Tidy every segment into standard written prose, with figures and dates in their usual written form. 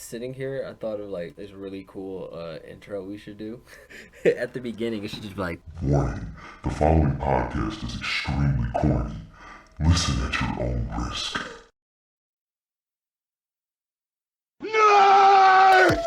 sitting here, I thought of like this really cool intro we should do. At the beginning, it should just be like, Warning, the following podcast is extremely corny. Listen at your own risk. Nerd!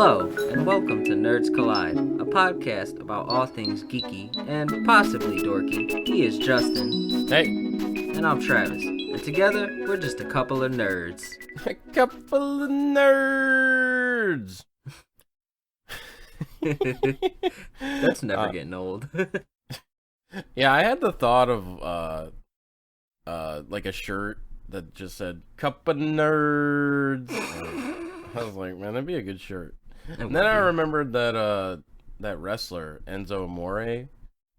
hello, and welcome to Nerds Collide, a podcast about all things geeky and possibly dorky. He is Justin. Hey. And I'm Travis. And together, we're just a couple of nerds. A couple of nerds. That's never getting old. Yeah, I had the thought of like a shirt that just said "Cup of Nerds." I was like, man, that'd be a good shirt. And then I remembered that that wrestler Enzo Amore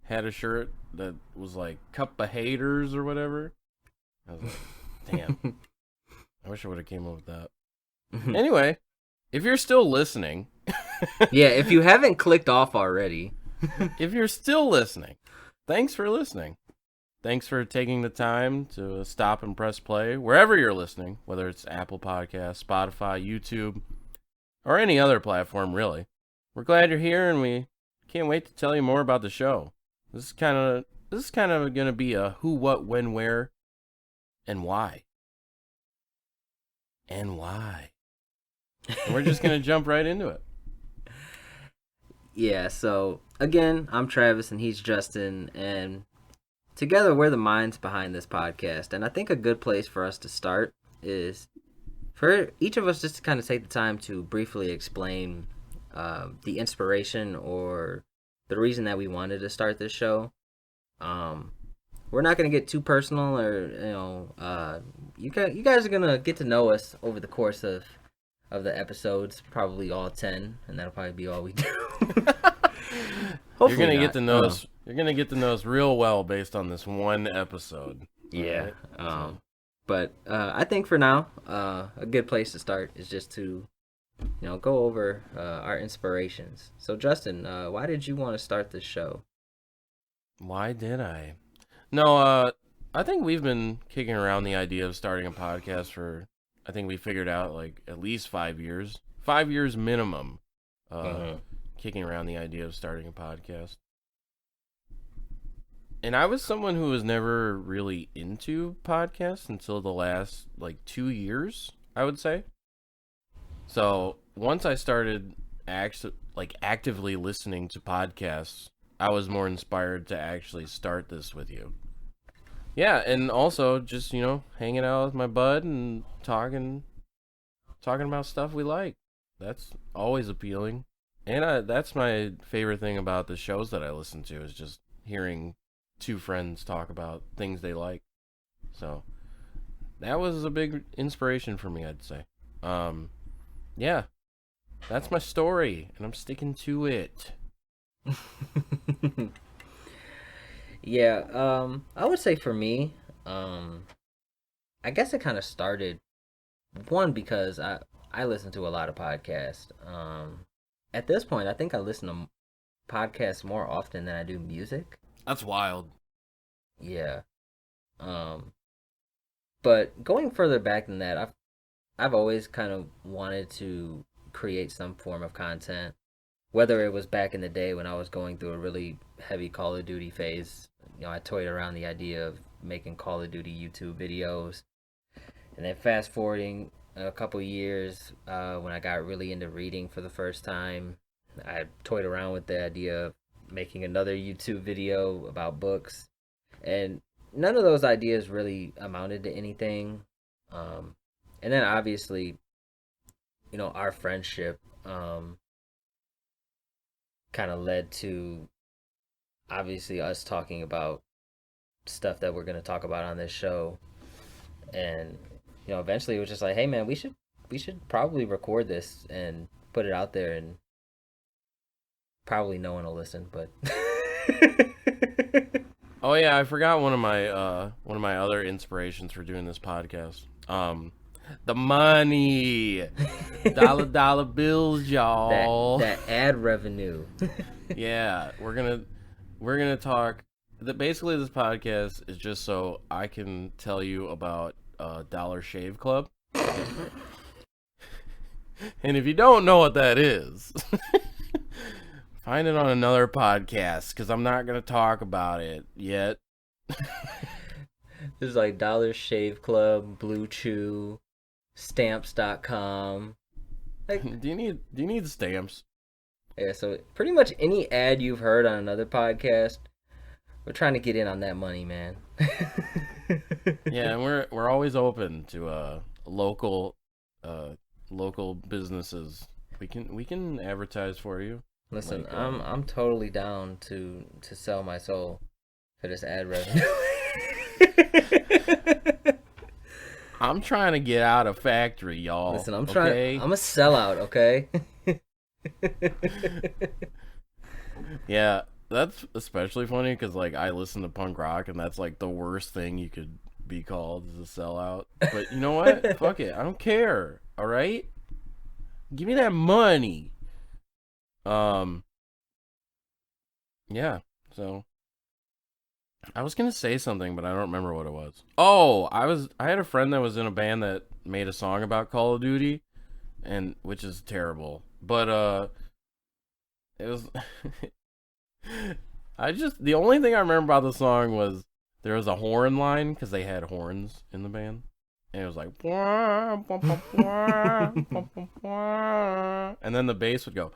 had a shirt that was like "Cup of Haters" or whatever. I was like, damn. I wish I would have came up with that. Anyway, if you're still listening, yeah, if you haven't clicked off already, if you're still listening, thanks for listening. Thanks for taking the time to stop and press play wherever you're listening, whether it's Apple Podcasts, Spotify, YouTube, or any other platform, really. We're glad you're here, and we can't wait to tell you more about the show. This is kind of going to be a who, what, when, where, and why. And why. And we're just going to jump right into it. Yeah, so again, I'm Travis and he's Justin, and together we're the minds behind this podcast. And I think a good place for us to start is for each of us just to kind of take the time to briefly explain the inspiration or the reason that we wanted to start this show. We're not going to get too personal, or you guys are going to get to know us over the course of the episodes, probably all 10, and that'll probably be all we do. You're gonna get to know us. You're gonna get to know us real well based on this one episode. Yeah. Right? But I think for now, a good place to start is just to, go over our inspirations. So Justin, why did you want to start this show? Why did I? No, I think we've been kicking around the idea of starting a podcast for, I think we figured out like at least 5 years. 5 years minimum. Kicking around the idea of starting a podcast. And I was someone who was never really into podcasts until the last like 2 years, I would say. So once I started actively listening to podcasts, I was more inspired to actually start this with you. Yeah, and also just, hanging out with my bud and talking about stuff we like. That's always appealing. And that's my favorite thing about the shows that I listen to is just hearing two friends talk about things they like. So that was a big inspiration for me, I'd say. Yeah, that's my story, and I'm sticking to it. Yeah, I would say for me, I guess it kind of started, one, because I listen to a lot of podcasts. At this point, I think I listen to podcasts more often than I do music. That's wild. Yeah. But going further back than that, I've always kind of wanted to create some form of content, whether it was back in the day when I was going through a really heavy Call of Duty phase. I toyed around the idea of making Call of Duty YouTube videos. And then fast forwarding a couple years, when I got really into reading for the first time, I toyed around with the idea of making another YouTube video about books, and none of those ideas really amounted to anything. And then obviously, our friendship kind of led to obviously us talking about stuff that we're going to talk about on this show. And eventually it was just like, hey man, we should probably record this and put it out there, and probably no one will listen. But Oh yeah, I forgot one of my other inspirations for doing this podcast. The money, dollar bills, y'all. that ad revenue. Yeah, we're gonna talk. Basically, this podcast is just so I can tell you about Dollar Shave Club. And if you don't know what that is, find it on another podcast, because I'm not going to talk about it yet. There's like Dollar Shave Club, Blue Chew, Stamps.com. Like, do you need stamps? Yeah, so pretty much any ad you've heard on another podcast, we're trying to get in on that money, man. Yeah, and we're always open to local businesses. We can advertise for you. Listen, like, I'm totally down to sell my soul for this ad revenue. I'm trying to get out of factory, y'all. Listen, I'm trying. I'm a sellout, okay? Yeah, that's especially funny because like I listen to punk rock, and that's like the worst thing you could be called is a sellout. But you know what? Fuck it, I don't care. All right, give me that money. Yeah. So I was gonna say something, but I don't remember what it was. Oh, I had a friend that was in a band that made a song about Call of Duty, and which is terrible. But it was the only thing I remember about the song was there was a horn line because they had horns in the band, and it was like and then the bass would go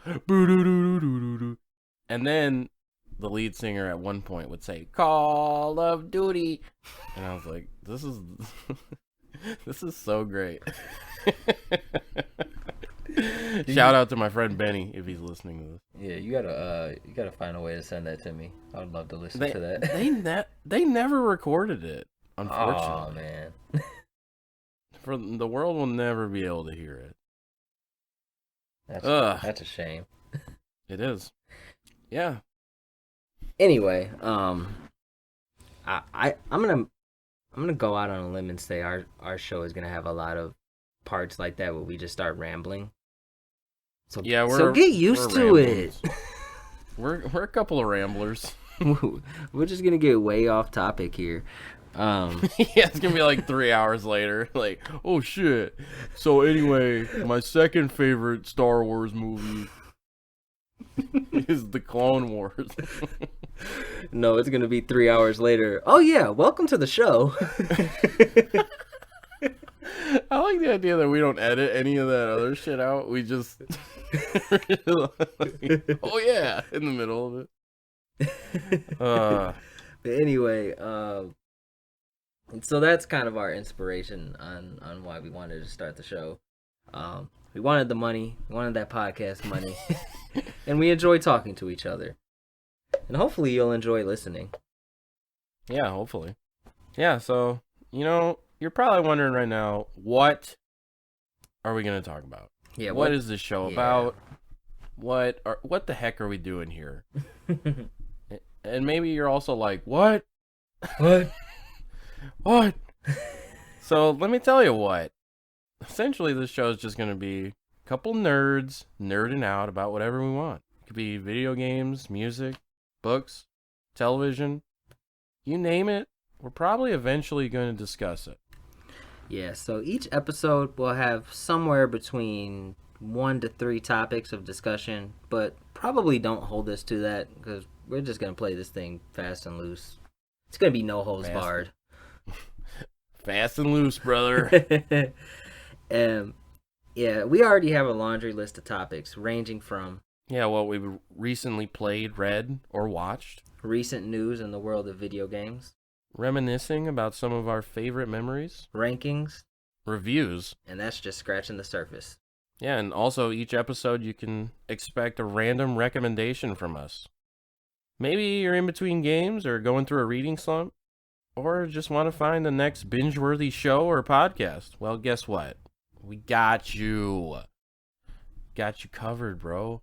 and then the lead singer at one point would say Call of Duty, and I was like, this is so great. Shout out to my friend Benny if he's listening to this. Yeah, you gotta find a way to send that to me. I would love to listen to that. They never recorded it, unfortunately. Oh man. For the world will never be able to hear it. That's a shame. It is. Yeah. Anyway, I'm gonna go out on a limb and say our show is gonna have a lot of parts like that where we just start rambling. So yeah, so get used to it. We're a couple of ramblers. We're just gonna get way off topic here. Yeah, it's gonna be like 3 hours later. Like, oh shit. So anyway, my second favorite Star Wars movie is the Clone Wars. No, it's gonna be 3 hours later. Oh yeah, welcome to the show. I like the idea that we don't edit any of that other shit out. We just oh yeah, in the middle of it. But anyway, so that's kind of our inspiration on why we wanted to start the show. We wanted the money, we wanted that podcast money, and we enjoy talking to each other. And hopefully you'll enjoy listening. Yeah, hopefully. Yeah, so, you're probably wondering right now, what are we going to talk about? Yeah, what is this show about? What the heck are we doing here? And maybe you're also like, what? What? What? So let me tell you what. Essentially, this show is just going to be a couple nerds nerding out about whatever we want. It could be video games, music, books, television, you name it. We're probably eventually going to discuss it. Yeah, so each episode will have somewhere between 1 to 3 topics of discussion, but probably don't hold us to that because we're just going to play this thing fast and loose. It's going to be no holds barred. Fast and loose, brother. Yeah, we already have a laundry list of topics ranging from what we've recently played, read, or watched. Recent news in the world of video games. Reminiscing about some of our favorite memories. Rankings. Reviews. And that's just scratching the surface. Yeah, and also each episode you can expect a random recommendation from us. Maybe you're in between games or going through a reading slump, or just want to find the next binge-worthy show or podcast. Well, guess what? We got you. got you covered, bro.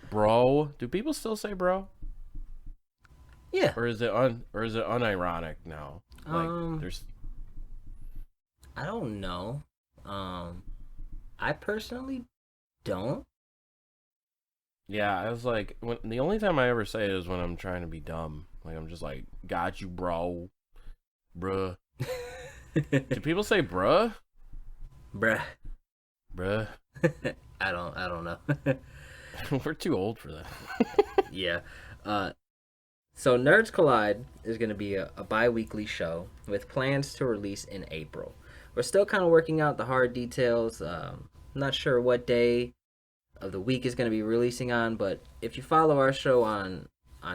Bro, do people still say bro? Yeah. Or is it unironic now? Like there's I don't know. I personally don't. Yeah, I was like, the only time I ever say it is when I'm trying to be dumb. Like, I'm just like, got you, bro. Bruh. Do people say bruh? Bruh. Bruh. I don't know. We're too old for that. Yeah. So Nerds Collide is going to be a bi-weekly show with plans to release in April. We're still kind of working out the hard details. Not sure what day of the week is going to be releasing on, but if you follow our show on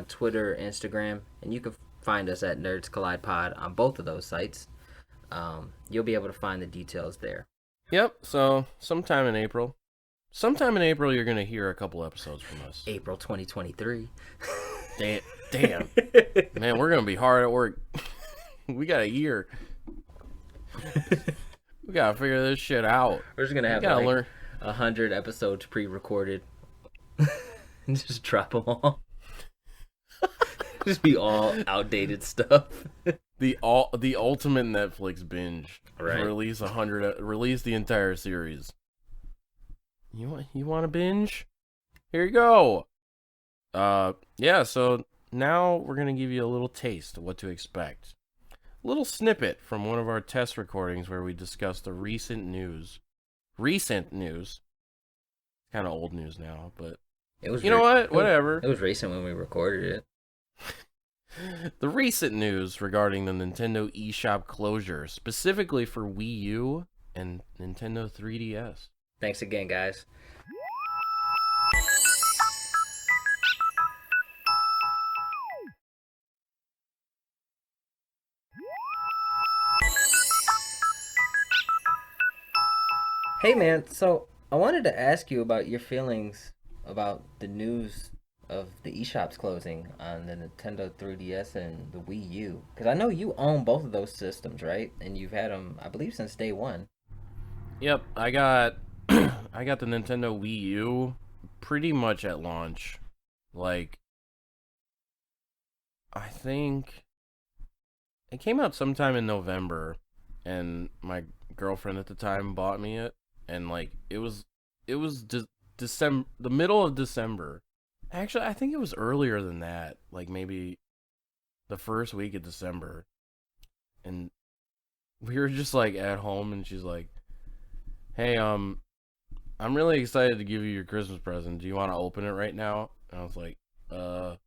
Twitter, Instagram, and you can find us at Nerds Collide Pod on both of those sites, you'll be able to find the details there. Yep, so sometime in April. Sometime in April, you're going to hear a couple episodes from us. April 2023. Damn. Man, we're going to be hard at work. We got a year. We got to figure this shit out. We're just going to have like 100 episodes pre-recorded. And just drop them all. Just be all outdated stuff. The ultimate Netflix binge. Right. Release the entire series. You want to binge? Here you go. Yeah, so now we're going to give you a little taste of what to expect. A little snippet from one of our test recordings where we discussed the recent news. Kind of old news now, but It was whatever. It was recent when we recorded it. The recent news regarding the Nintendo eShop closure, specifically for Wii U and Nintendo 3DS. Thanks again, guys. Hey man, so I wanted to ask you about your feelings about the news of the eShops closing on the Nintendo 3DS and the Wii U. Because I know you own both of those systems, right? And you've had them, I believe, since day one. Yep, I got I got the Nintendo Wii U pretty much at launch. Like, I think it came out sometime in November, and my girlfriend at the time bought me it, and like it was December, the middle of December. Actually, I think it was earlier than that, like maybe the first week of December. And we were just like at home, and she's like, "Hey, I'm really excited to give you your Christmas present. Do you want to open it right now?" And I was like, all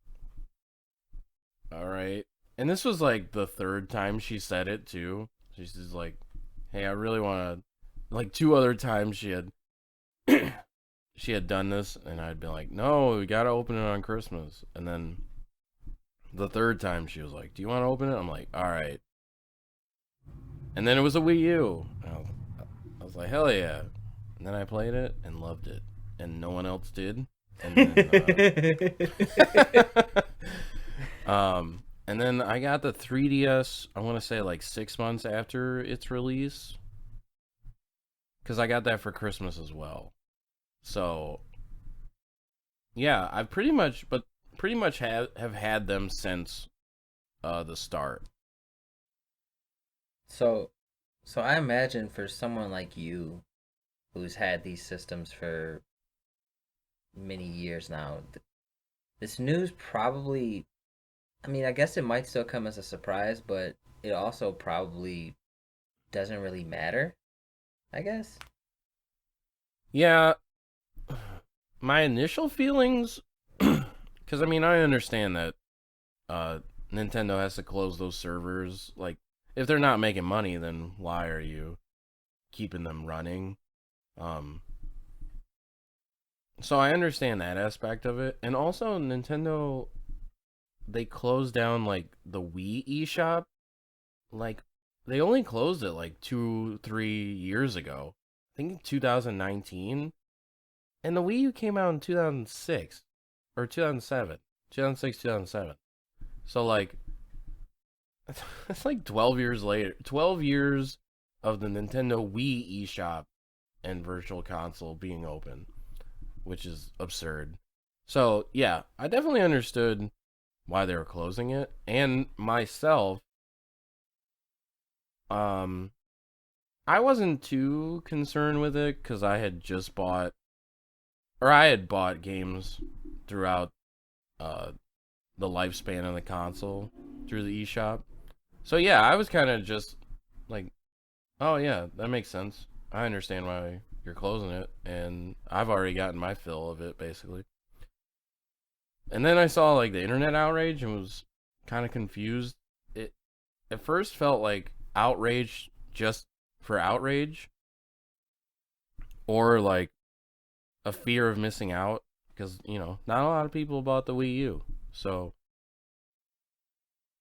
right. And this was like the third time she said it too. She's just like, "Hey, I really want to." Like 2 other times she had she had done this, and I'd be like, "No, we gotta open it on Christmas." And then the third time she was like, "Do you want to open it?" I'm like, "All right." And then it was a Wii U. I was like, "Hell yeah!" And then I played it and loved it, and no one else did. And then, and then I got the 3DS. I want to say like 6 months after its release, because I got that for Christmas as well. So yeah, I pretty much have had them since the start. So I imagine for someone like you, who's had these systems for many years now, this news probably, I mean, I guess it might still come as a surprise, but it also probably doesn't really matter, I guess. Yeah, my initial feelings, because I mean, I understand that Nintendo has to close those servers. Like, if they're not making money, then why are you keeping them running? So I understand that aspect of it. And also, Nintendo, they closed down, like, the Wii eShop. Like, they only closed it, like, 2-3 years ago. I think in 2019. And the Wii U came out in 2006. Or 2007. 2006, 2007. So, like, it's like 12 years later. 12 years of the Nintendo Wii eShop and Virtual Console being open. which is absurd. So yeah, I definitely understood why they were closing it, and myself, I wasn't too concerned with it because I had bought games throughout the lifespan of the console through the eShop. So yeah, I was kind of just like, oh yeah, that makes sense. I understand why you're closing it, and I've already gotten my fill of it basically. And then I saw like the internet outrage and was kind of confused. It at first felt like outrage just for outrage, or like a fear of missing out because not a lot of people bought the Wii U, so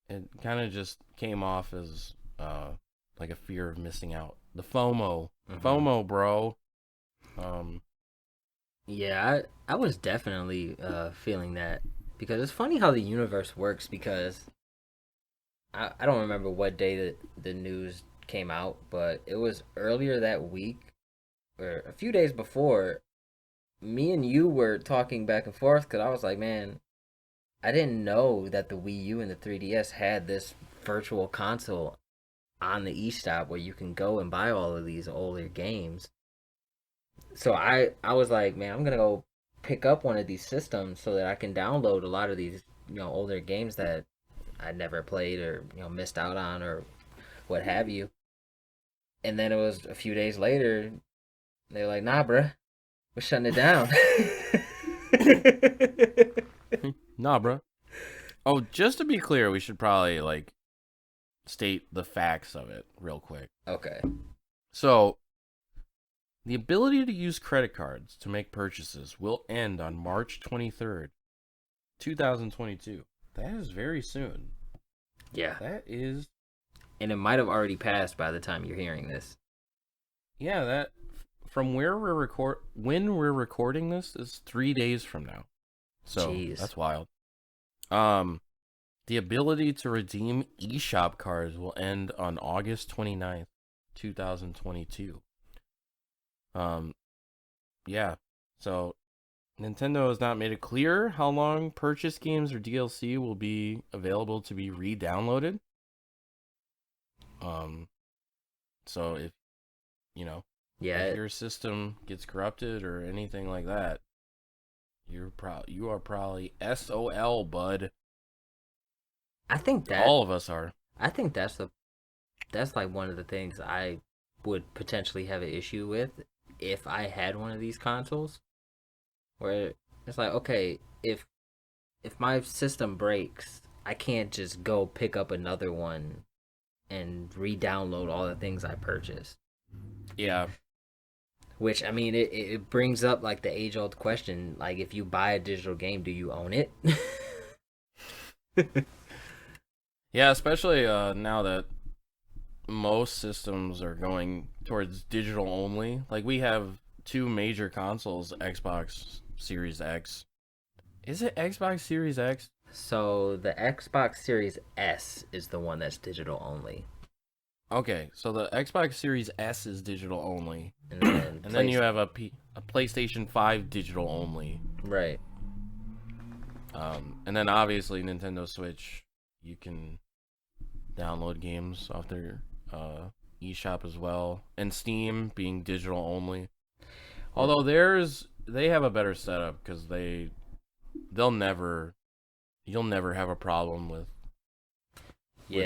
it kind of just came off as like a fear of missing out. The FOMO, FOMO, bro. Yeah, I was definitely feeling that because it's funny how the universe works because I don't remember what day that the news came out, but it was earlier that week or a few days before. Me and you were talking back and forth because I was like, man, I didn't know that the Wii U and the 3DS had this virtual console on the eShop where you can go and buy all of these older games. So I was like, man, I'm gonna go pick up one of these systems so that I can download a lot of these older games that I never played or missed out on or what have you. And then it was a few days later, they're like, nah, bruh, we're shutting it down. Nah, bro. Oh, just to be clear, we should probably like state the facts of it real quick. Okay. So, the ability to use credit cards to make purchases will end on March 23rd, 2022. That is very soon. Yeah. That is. And it might have already passed by the time you're hearing this. Yeah, that from where when we're recording this is 3 days from now. So, Jeez. That's wild. The ability to redeem eShop cards will end on August 29th, 2022. Yeah. So Nintendo has not made it clear how long purchase games or DLC will be available to be re-downloaded. So if if your system gets corrupted or anything like that, you are probably SOL, bud. I think that all of us are. I think that's like one of the things I would potentially have an issue with if I had one of these consoles, where it's like, okay, if my system breaks, I can't just go pick up another one and re-download all the things I purchased. Yeah. Which, I mean, it brings up like the age-old question, like if you buy a digital game, do you own it? Yeah, especially now that most systems are going towards digital only. Like we have two major consoles, Xbox Series X. Is it Xbox Series X? So the Xbox Series S is the one that's digital only. Okay, so the Xbox Series S is digital only. And then you have a PlayStation 5 digital only. Right. And then obviously Nintendo Switch, you can download games off their eShop as well, and Steam being digital only. Although they have a better setup because you'll never have a problem with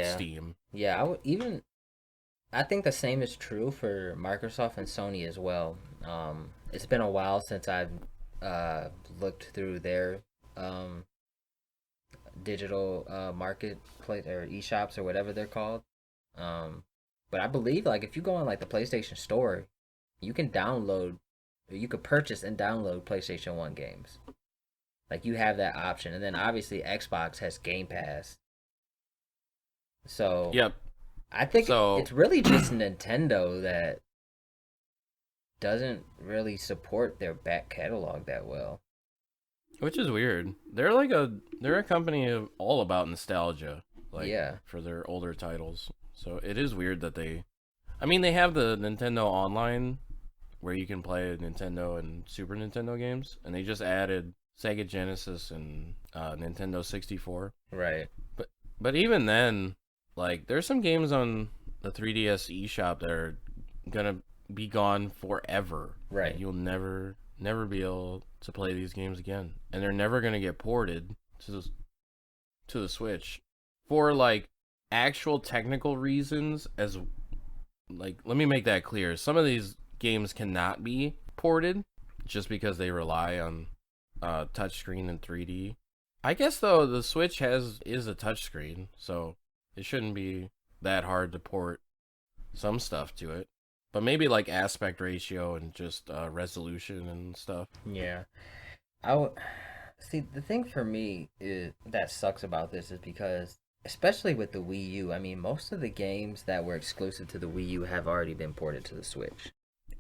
Steam. Yeah, I think the same is true for Microsoft and Sony as well. It's been a while since I've looked through their digital marketplace or eShops or whatever they're called. But I believe like if you go on like the PlayStation Store, you can purchase and download PlayStation 1 games. Like you have that option, and then obviously Xbox has Game Pass. So yep. I think it's really just Nintendo that doesn't really support their back catalog that well. Which is weird. They're a company all about nostalgia, for their older titles. So it is weird that they have the Nintendo Online where you can play Nintendo and Super Nintendo games, and they just added Sega Genesis and Nintendo 64. Right. But even then, like, there's some games on the 3DS eShop that are gonna be gone forever. Right. Like, you'll never be able to play these games again, and they're never gonna get ported to the Switch for like actual technical reasons. As like, let me make that clear. Some of these games cannot be ported just because they rely on touchscreen and 3D. I guess though the Switch is a touchscreen, so it shouldn't be that hard to port some stuff to it. But maybe like aspect ratio and just resolution and stuff. Yeah. See, the thing for me is that sucks about this is because, especially with the Wii U, I mean, most of the games that were exclusive to the Wii U have already been ported to the Switch.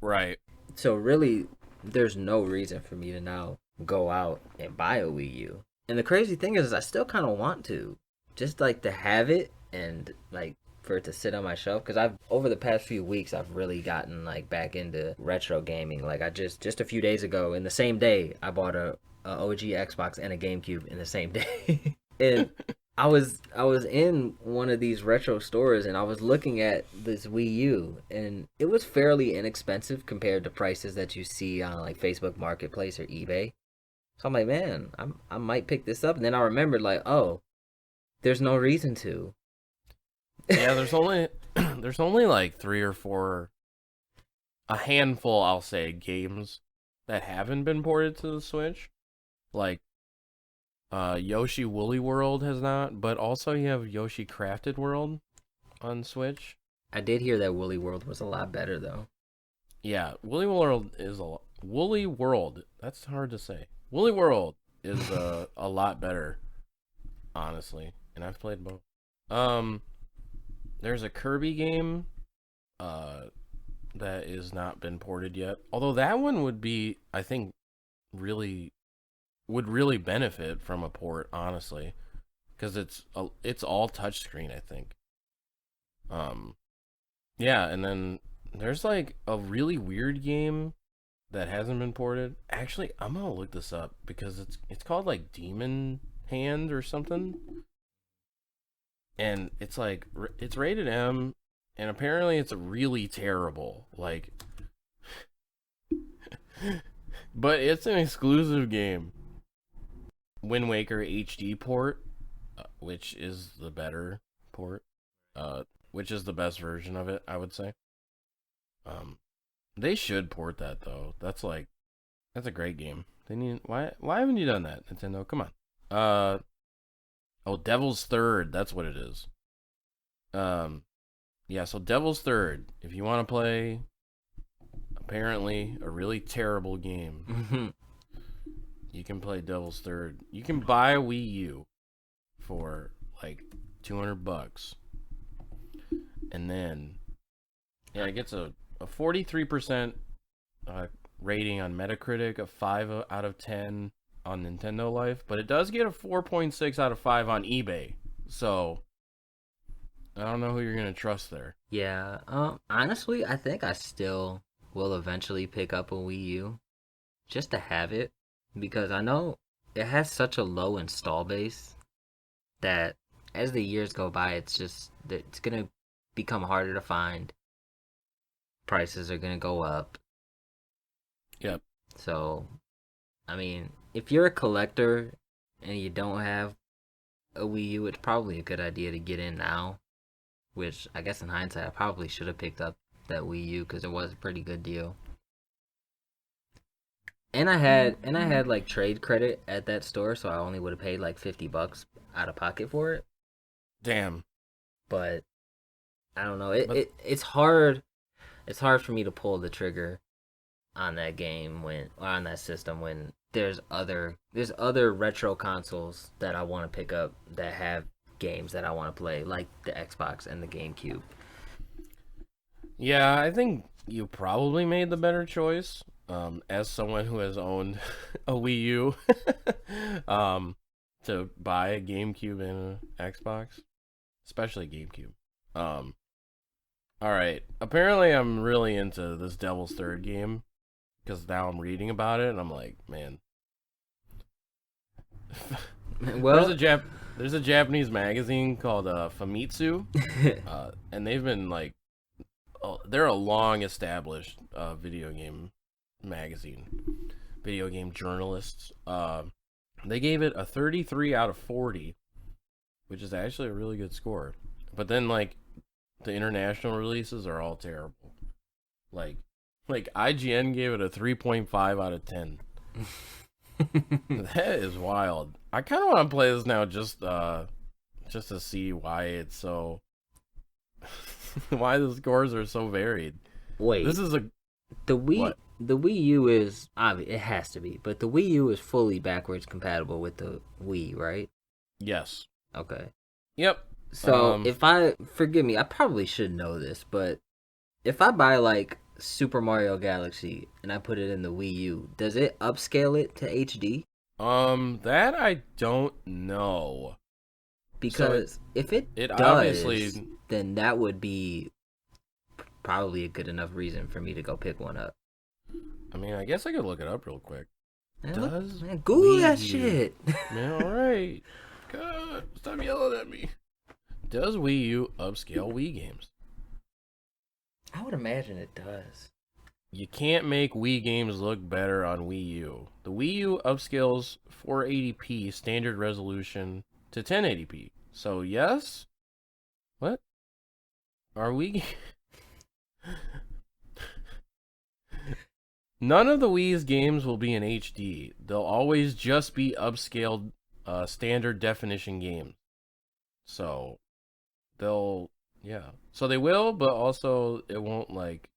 Right. So really, there's no reason for me to now go out and buy a Wii U. And the crazy thing is, I still kind of want to, just like to have it and like for it to sit on my shelf. Because I've over the past few weeks, I've really gotten like back into retro gaming. Like I just a few days ago, in the same day, I bought a OG Xbox and a GameCube in the same day. And I was in one of these retro stores and I was looking at this Wii U and it was fairly inexpensive compared to prices that you see on like Facebook Marketplace or eBay. So I'm like, man, I might pick this up. And then I remembered like, oh, there's no reason to. Yeah, there's only like 3 or 4, a handful, I'll say, games that haven't been ported to the Switch. Like Yoshi Woolly World has not, but also you have Yoshi Crafted World on Switch. I did hear that Woolly World was a lot better though. Yeah, Woolly World is Woolly World. That's hard to say. Woolly World is a lot better, honestly, and I've played both. There's a Kirby game that is not been ported yet. Although that one would be, I think, would really benefit from a port, honestly, because it's all touchscreen, I think. Yeah, and then there's like a really weird game that hasn't been ported. Actually, I'm gonna look this up because it's called like Demon Hand or something, and it's like it's rated M, and apparently it's really terrible. Like, but it's an exclusive game. Wind Waker HD port, which is the better port, which is the best version of it, I would say. They should port that though. That's a great game. They need why haven't you done that, Nintendo? Come on. Oh, Devil's Third, that's what it is. Yeah, so Devil's Third, if you want to play apparently a really terrible game, you can play Devil's Third. You can buy a Wii U for like $200, and then yeah, it gets a 43% rating on Metacritic, a 5 out of 10 on Nintendo Life, but it does get a 4.6 out of 5 on eBay. So I don't know who you're gonna trust there. Yeah, honestly, I think I still will eventually pick up a Wii U just to have it because I know it has such a low install base that as the years go by, it's gonna become harder to find. Prices are gonna go up. Yep. So, I mean, if you're a collector and you don't have a Wii U, it's probably a good idea to get in now. Which I guess in hindsight, I probably should have picked up that Wii U because it was a pretty good deal. And I had like trade credit at that store, so I only would have paid like $50 out of pocket for it. Damn. But I don't know. It's hard. It's hard for me to pull the trigger on that game on that system when there's other retro consoles that I want to pick up that have games that I want to play, like the Xbox and the GameCube. Yeah, I think you probably made the better choice. As someone who has owned a Wii U, to buy a GameCube and an Xbox, especially GameCube. All right. Apparently, I'm really into this Devil's Third game. because now I'm reading about it and I'm like, man. Well, there's a Japanese magazine called Famitsu, and they've been like, they're a long established video game magazine, video game journalists. They gave it a 33 out of 40, which is actually a really good score. But then like the international releases are all terrible. Like IGN gave it a 3.5 out of 10. That is wild. I kind of want to play this now just to see why it's so why the scores are so varied. Wait, this is the Wii. What? The Wii U is it has to be, but the Wii U is fully backwards compatible with the Wii, right? Yes. Okay. Yep. So forgive me, I probably should know this, but if I buy like Super Mario Galaxy and I put it in the Wii U, does it upscale it to HD? That I don't know. Because if it does, obviously, then that would be probably a good enough reason for me to go pick one up. I mean, I guess I could look it up real quick. Man, Google that shit. Man, all right. God, stop yelling at me. Does Wii U upscale Wii games? I would imagine it does. You can't make Wii games look better on Wii U. The Wii U upscales 480p standard resolution to 1080p. So yes? What? Are we? None of the Wii's games will be in HD. They'll always just be upscaled standard definition games. So so they will, but also it won't like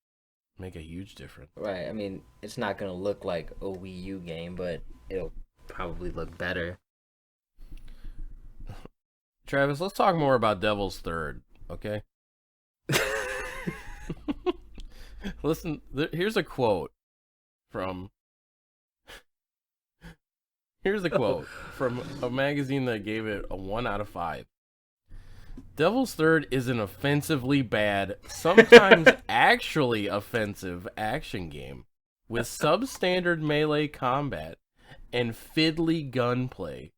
make a huge difference. Right. I mean, it's not gonna look like a Wii U game, but it'll probably look better. Travis, let's talk more about Devil's Third, okay? Listen, here's a quote from a magazine that gave it a 1 out of 5. Devil's Third is an offensively bad, sometimes actually offensive action game with substandard melee combat and fiddly gunplay.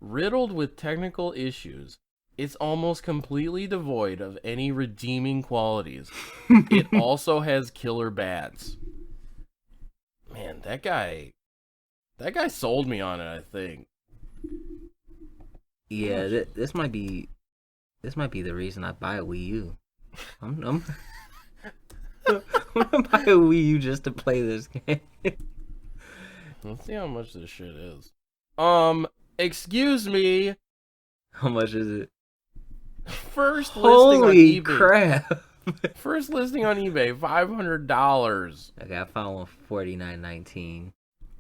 Riddled with technical issues, it's almost completely devoid of any redeeming qualities. It also has killer bats. Man, that guy sold me on it, I think. Yeah, this might be the reason I buy a Wii U. I'm gonna buy a Wii U just to play this game. Let's see how much this shit is. Excuse me. How much is it? First listing on Holy eBay. crap! First listing on eBay, $500. Okay, I found one for $49.19.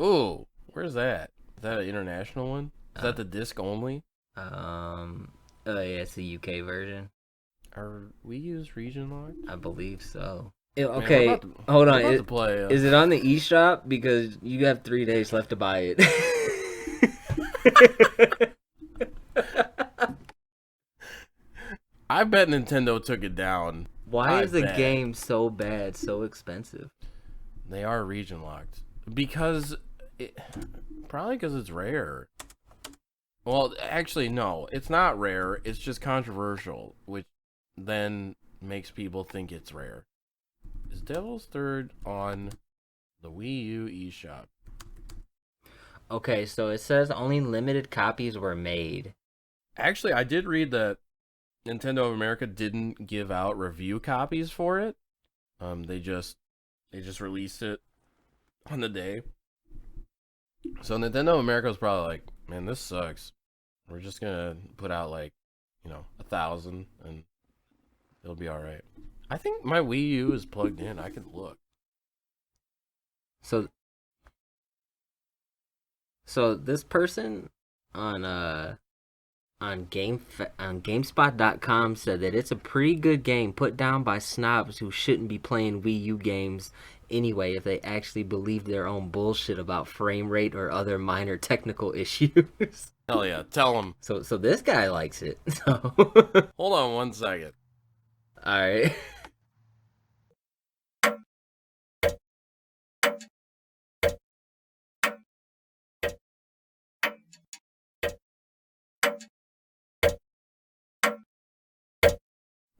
Ooh, where's that? Is that an international one? Is that the disc only? Yeah, it's the UK version. Are we use region locked? I believe so. Man, Okay, hold on. Is Is it on the eShop? Because you have 3 days left to buy it. I bet Nintendo took it down. Why is the game so bad, so expensive? They are region locked probably because it's rare. Well, actually, no, it's not rare. It's just controversial, which then makes people think it's rare. Is Devil's Third on the Wii U eShop? Okay, so it says only limited copies were made. Actually, I did read that Nintendo of America didn't give out review copies for it. They just released it on the day. So Nintendo of America was probably like, man, this sucks. We're just gonna put out 1,000 and it'll be all right. I think my Wii U is plugged in. I can look. So this person on GameSpot.com said that it's a pretty good game put down by snobs who shouldn't be playing Wii U games anyway if they actually believe their own bullshit about frame rate or other minor technical issues. Hell yeah, tell them. So this guy likes it. So hold on 1 second. All right.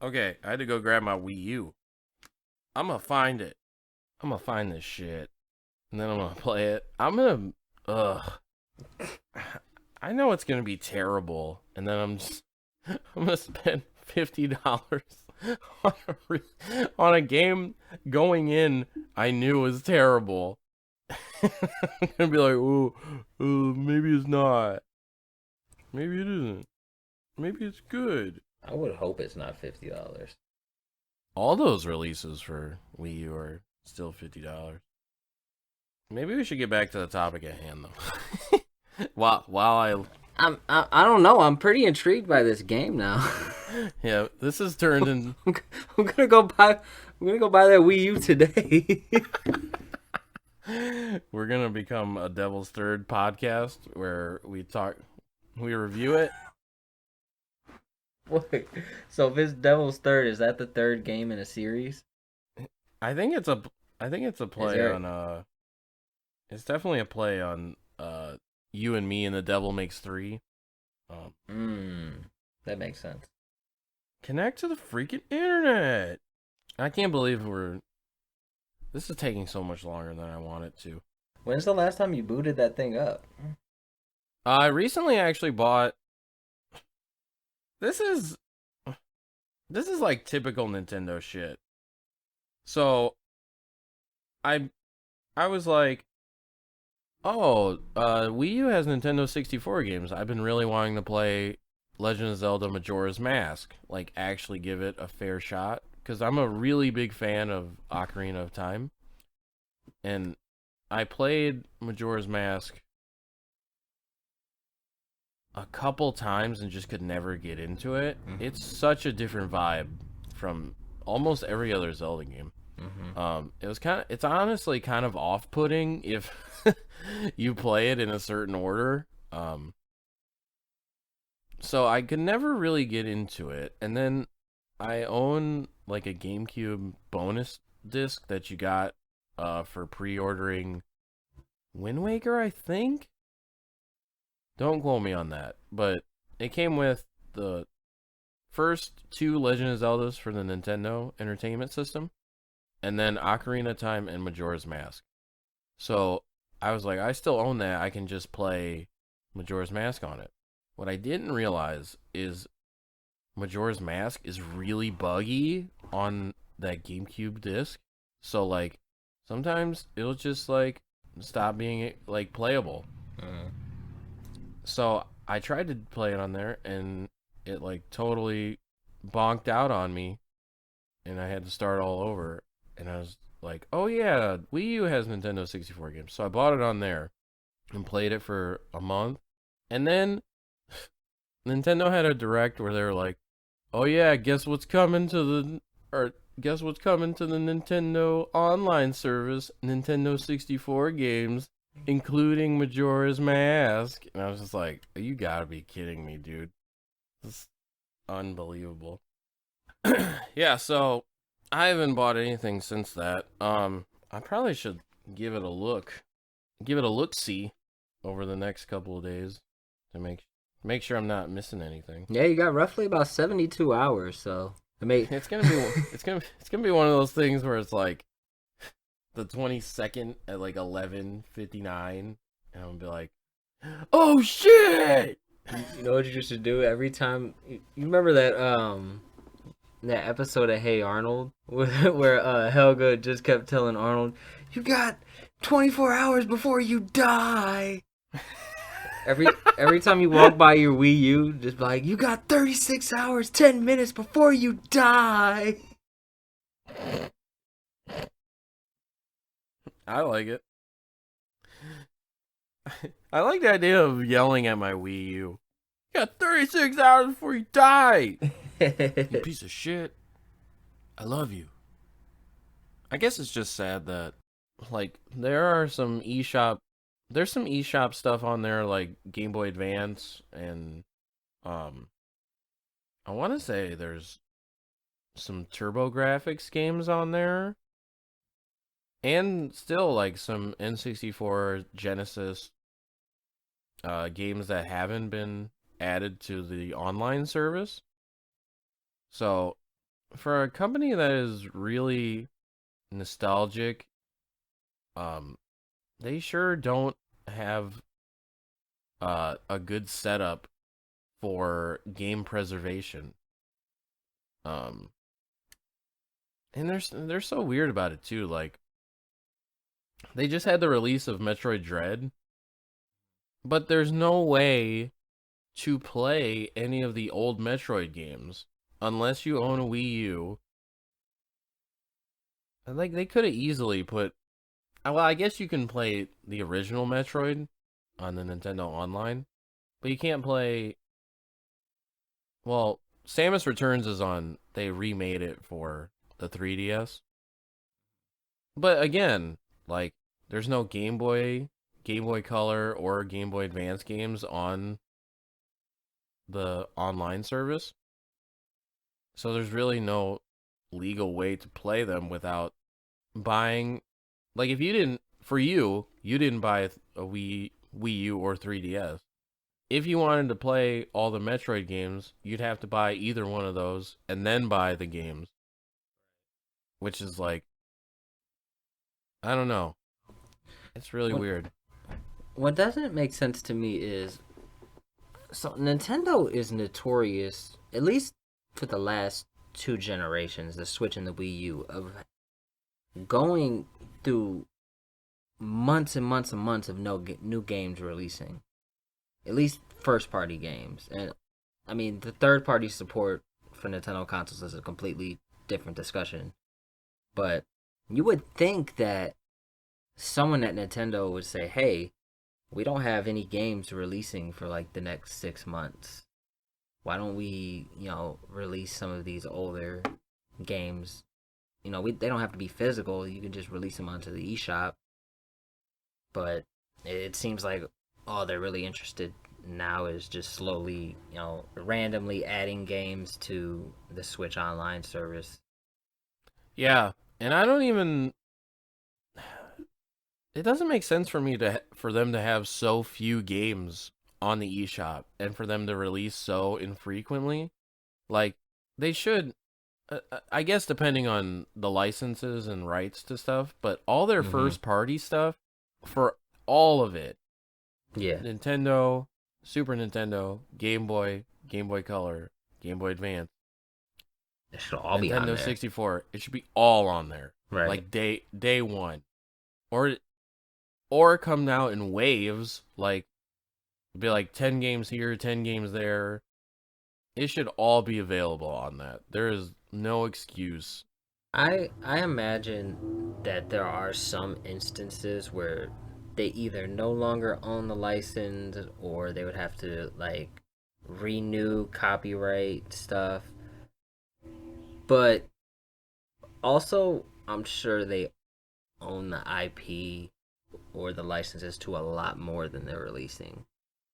Okay, I had to go grab my Wii U. I'm gonna find it. I'm gonna find this shit, and then I'm gonna play it. Ugh. I know it's gonna be terrible, and then I'm gonna spend $50 on on a game going in I knew was terrible. I'm gonna be like, oh, maybe it's not. Maybe it isn't. Maybe it's good. I would hope it's not $50. All those releases for Wii U are still $50. Maybe we should get back to the topic at hand, though. while I don't know. I'm pretty intrigued by this game now. yeah, this has turned in. I'm gonna go buy. I'm gonna go buy that Wii U today. We're gonna become a Devil's Third podcast where we review it. Wait, so if it's Devil's Third, is that the third game in a series? I think it's a play on It's definitely a play on You and Me and the Devil Makes Three. That makes sense. Connect to the freaking internet. I can't believe this is taking so much longer than I want it to. When's the last time you booted that thing up? I recently actually bought. This is like typical Nintendo shit. So, I was like, oh, Wii U has Nintendo 64 games. I've been really wanting to play Legend of Zelda Majora's Mask. Like, actually give it a fair shot. Because I'm a really big fan of Ocarina of Time. And I played Majora's Mask a couple times and just could never get into it. Mm-hmm. It's such a different vibe from almost every other Zelda game. Mm-hmm. It's honestly kind of off-putting if you play it in a certain order. So I could never really get into it. And then I own like a GameCube bonus disc that you got for pre-ordering Wind Waker, I think. Don't quote me on that, but it came with the first two Legend of Zeldas for the Nintendo Entertainment System, and then Ocarina of Time and Majora's Mask. So I was like, I still own that. I can just play Majora's Mask on it. What I didn't realize is Majora's Mask is really buggy on that GameCube disc. So like sometimes it'll just like stop being like playable. So I tried to play it on there, and it like totally bonked out on me, and I had to start all over. And I was like, oh yeah, Wii U has Nintendo 64 games. So I bought it on there and played it for a month. And then Nintendo had a direct where they were like, oh yeah, guess what's coming to the Nintendo online service, Nintendo 64 games, including Majora's Mask. And I was just like, you gotta be kidding me, dude. This is unbelievable. Yeah, so I haven't bought anything since that. I probably should give it a look-see over the next couple of days to make sure I'm not missing anything. Yeah, you got roughly about 72 hours, so it's gonna be one of those things where it's like the 22nd at like 11:59, and I'm gonna be like, oh shit! You know what you should do every time? You remember that episode of Hey Arnold where Helga just kept telling Arnold, "You got 24 hours before you die." Every time you walk by your Wii U, just be like, "You got 36 hours, 10 minutes before you die." I like it. I like the idea of yelling at my Wii U. You got 36 hours before you die. You piece of shit. I love you. I guess it's just sad that, like, there's some eShop stuff on there, like Game Boy Advance, and I want to say there's some TurboGrafx games on there, and still like some N64 Genesis games that haven't been added to the online service. So for a company that is really nostalgic, um, they sure don't have a good setup for game preservation. Um, and they're so weird about it too. Like they just had the release of Metroid Dread, but there's no way to play any of the old Metroid games unless you own a Wii U. Like they could have easily put. Well, I guess you can play the original Metroid on the Nintendo Online, but you can't play. Well, Samus Returns is on. They remade it for the 3DS, but again, like there's no Game Boy Color, or Game Boy Advance games on the online service, so there's really no legal way to play them without buying. Like if you didn't, for you didn't buy a Wii U or 3DS. If you wanted to play all the Metroid games, you'd have to buy either one of those and then buy the games, which is like, I don't know. It's really What weird. what doesn't make sense to me is, so Nintendo is notorious, at least for the last two generations, the Switch and the Wii U, of going through months and months and months of no new games releasing. At least first party games. And I mean, the third party support for Nintendo consoles is a completely different discussion. But you would think that someone at Nintendo would say, "Hey, we don't have any games releasing for like the next 6 months. Why don't we, release some of these older games? They don't have to be physical. You can just release them onto the eShop." But it seems like all they're really interested now is just slowly, randomly adding games to the Switch Online service. Yeah, and I don't even. It doesn't make sense for me for them to have so few games on the eShop and for them to release so infrequently. Like they should. I guess depending on the licenses and rights to stuff, but all their Mm-hmm. first party stuff, for all of it, Yeah, Nintendo, Super Nintendo, Game Boy Color, Game Boy Advance, it should all be on Nintendo there, 64, it should be all on there. right? Like day one. Or or come out in waves, like be like 10 games here, 10 games there. It should all be available on that. There is no excuse. I imagine that there are some instances where they either no longer own the license, or they would have to like renew copyright stuff. But also, I'm sure they own the IP or the licenses to a lot more than they're releasing.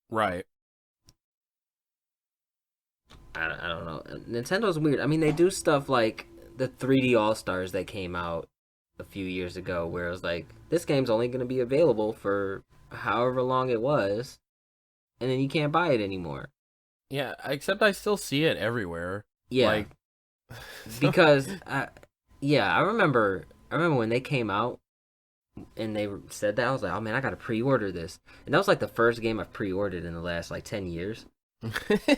Right. I don't know. Nintendo's weird. I mean, they do stuff like the 3D All Stars that came out a few years ago, where it was like, this game's only going to be available for however long it was, and then you can't buy it anymore. Yeah, except I still see it everywhere. Yeah, Like so, because yeah, I remember. I remember when they came out and they said that, I was like, oh man, I gotta pre-order this, and that was like the first game I've pre-ordered in the last like 10 years.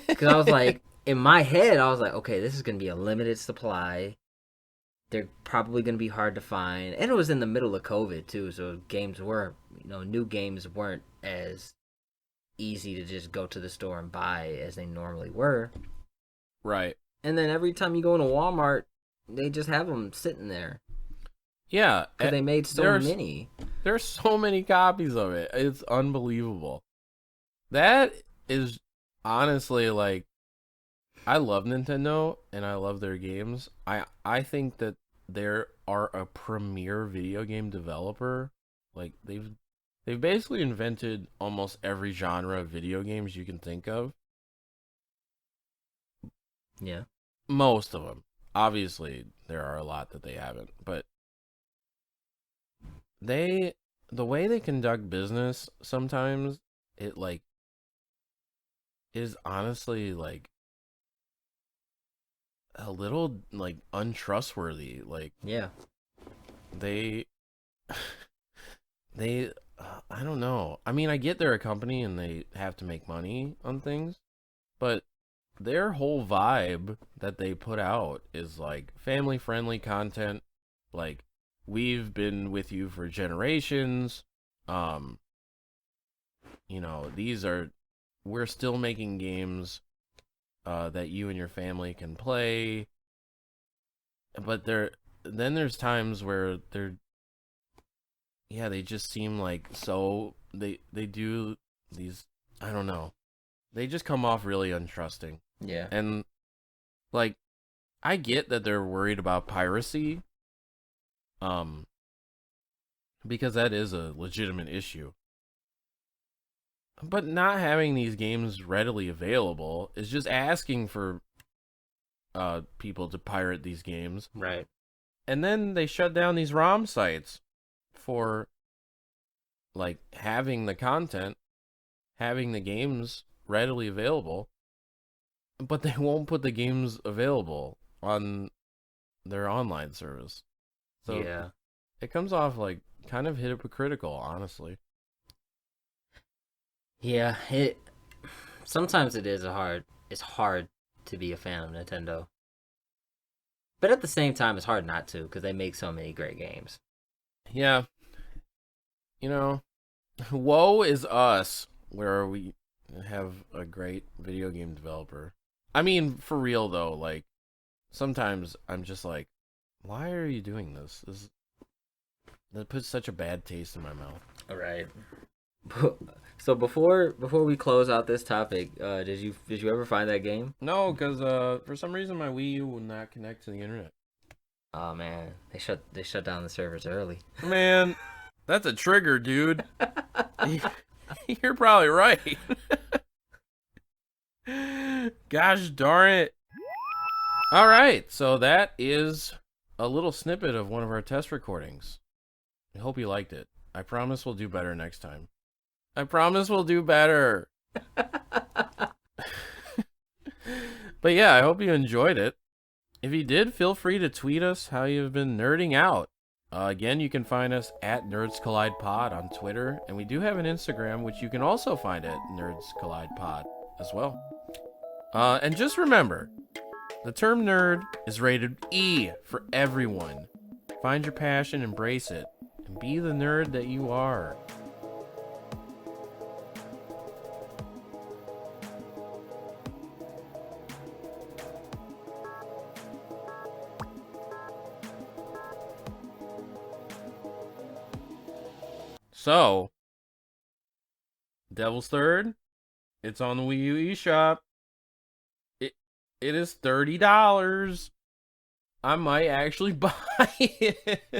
Because I was like, in my head, I was like, okay, this is gonna be a limited supply. They're probably gonna be hard to find, and it was in the middle of COVID too, so games were, new games weren't as easy to just go to the store and buy as they normally were. right. And then every time you go into Walmart, they just have them sitting there Yeah, because they made so there's many. there's so many copies of it. It's unbelievable. That is honestly like I love Nintendo and I love their games. I think that they are a premier video game developer. Like they've basically invented almost every genre of video games you can think of. Yeah. Most of them. Obviously, there are a lot that they haven't, but they the way they conduct business sometimes it like is honestly like a little like untrustworthy. Like Yeah. they they I don't know. I mean, I get they're a company and they have to make money on things, but their whole vibe that they put out is like family friendly content. Like, we've been with you for generations. You know, we're still making games that you and your family can play. But then there's times where they just seem like they do these, I don't know. They just come off really untrusting. Yeah. And like, I get that they're worried about piracy. Because that is a legitimate issue. But not having these games readily available is just asking for people to pirate these games. Right. And then they shut down these ROM sites for like having the content, having the games readily available, but they won't put the games available on their online service. So yeah. it comes off like kind of hypocritical, honestly. Yeah, sometimes it's hard to be a fan of Nintendo. But at the same time, it's hard not to, because they make so many great games. Yeah. You know, woe is us, where we have a great video game developer. I mean, for real though, like, sometimes I'm just like, why are you doing this? That puts such a bad taste in my mouth. All right. So before we close out this topic, did you ever find that game? No, because for some reason my Wii U will not connect to the internet. Oh man, they shut down the servers early. Man, that's a trigger, dude. You're probably right. Gosh darn it. All right, so that is a little snippet of one of our test recordings. I hope you liked it. I promise we'll do better next time. I promise we'll do better. But yeah, I hope you enjoyed it. If you did, feel free to tweet us how you've been nerding out. Again, you can find us at Nerds Collide Pod on Twitter, and we do have an Instagram, which you can also find at Nerds Collide Pod as well. And just remember, the term nerd is rated E for everyone. Find your passion, embrace it, and be the nerd that you are. So, Devil's Third, it's on the Wii U eShop. It is $30. I might actually buy it.